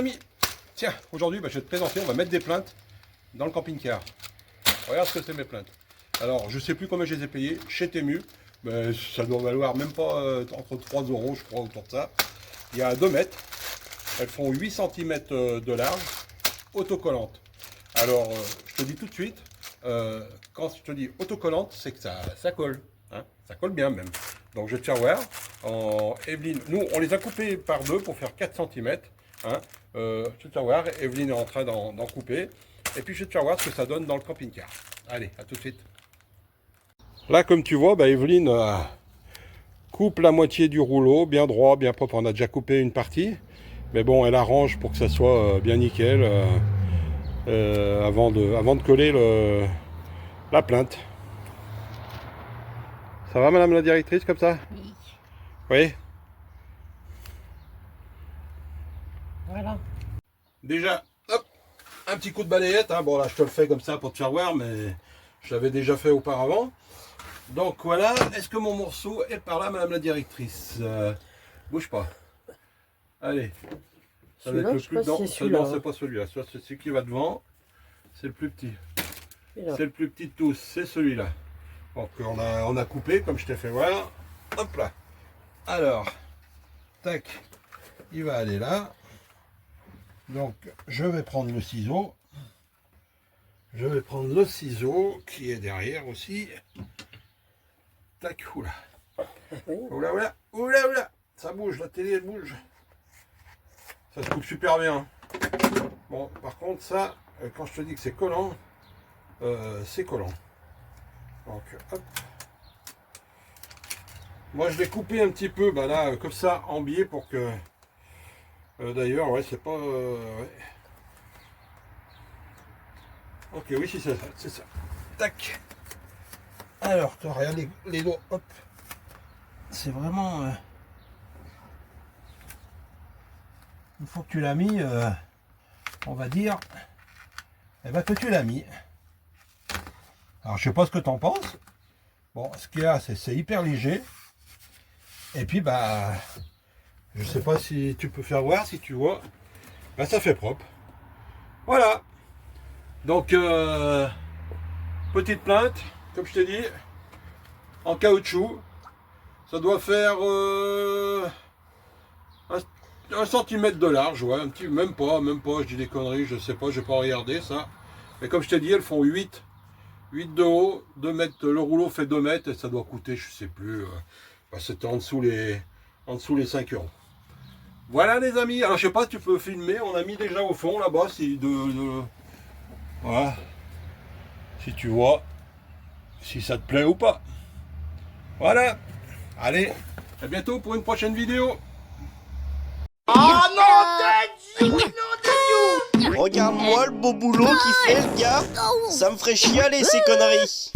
amis, tiens, aujourd'hui, je vais te présenter, on va mettre des plaintes dans le camping-car. Regarde ce que c'est mes plaintes. Alors, je sais plus combien je les ai payées chez Temu, mais ça doit valoir même pas entre 3 euros, je crois, autour de ça. Il y a 2 mètres, elles font 8 cm de large, autocollantes. Alors, je te dis tout de suite, quand je te dis autocollante, c'est que ça colle, hein, ça colle bien même. Donc je vais te faire voir, Evelyne, nous on les a coupés par 2 pour faire 4 cm, hein, je vais te faire voir, Evelyne est en train d'en couper, et puis je vais te faire voir ce que ça donne dans le camping-car. Allez, à tout de suite. Là comme tu vois, Evelyne coupe la moitié du rouleau, bien droit, bien propre, on a déjà coupé une partie, mais bon elle arrange pour que ça soit bien nickel, avant de coller la plainte. Ça va madame la directrice comme ça? Oui. Oui. Voilà. Déjà, hop, un petit coup de balayette, hein. Bon là je te le fais comme ça pour te faire voir, mais je l'avais déjà fait auparavant. Donc voilà, est-ce que mon morceau est par là madame la directrice? Bouge pas. Allez. Ça va être le plus grand. Non, c'est pas celui-là, c'est celui qui va devant. C'est le plus petit. C'est le plus petit de tous, c'est celui-là. Donc on a coupé comme je t'ai fait voir. Hop là. Alors, tac, il va aller là. Donc je vais prendre le ciseau. Je vais prendre le ciseau qui est derrière aussi. Tac, oula. Oula, oula, oula, oula. Ça bouge, la télé elle bouge. Ça se coupe super bien. Bon, par contre ça, quand je te dis que c'est collant, c'est collant. Donc, hop. Moi, je l'ai coupé un petit peu, là, comme ça, en biais pour que... D'ailleurs, ouais, c'est pas... ouais. Ok, oui, c'est ça, c'est ça. Tac. Alors, tu regarde les doigts, hop. C'est vraiment... une fois que tu l'as mis, on va dire, que tu l'as mis. Alors je sais pas ce que tu en penses. Bon, ce qu'il y a, c'est hyper léger. Et puis je sais pas si tu peux faire voir, si tu vois. Ça fait propre. Voilà. Donc petite plainte, comme je t'ai dit, en caoutchouc. Ça doit faire 1 cm de large, ouais, un petit, même pas, je dis des conneries, je sais pas, j'ai pas regardé ça. Mais comme je t'ai dit, elles font 8 de haut, 2 mètres, le rouleau fait 2 mètres et ça doit coûter, je sais plus, c'était en dessous les 5 euros. Voilà les amis, alors je sais pas si tu peux filmer, on a mis déjà au fond là-bas, voilà, si tu vois, si ça te plaît ou pas. Voilà, allez, à bientôt pour une prochaine vidéo. Ah non, non, regarde-moi le beau boulot qu'il fait le gars. Ça me ferait chialer ces conneries.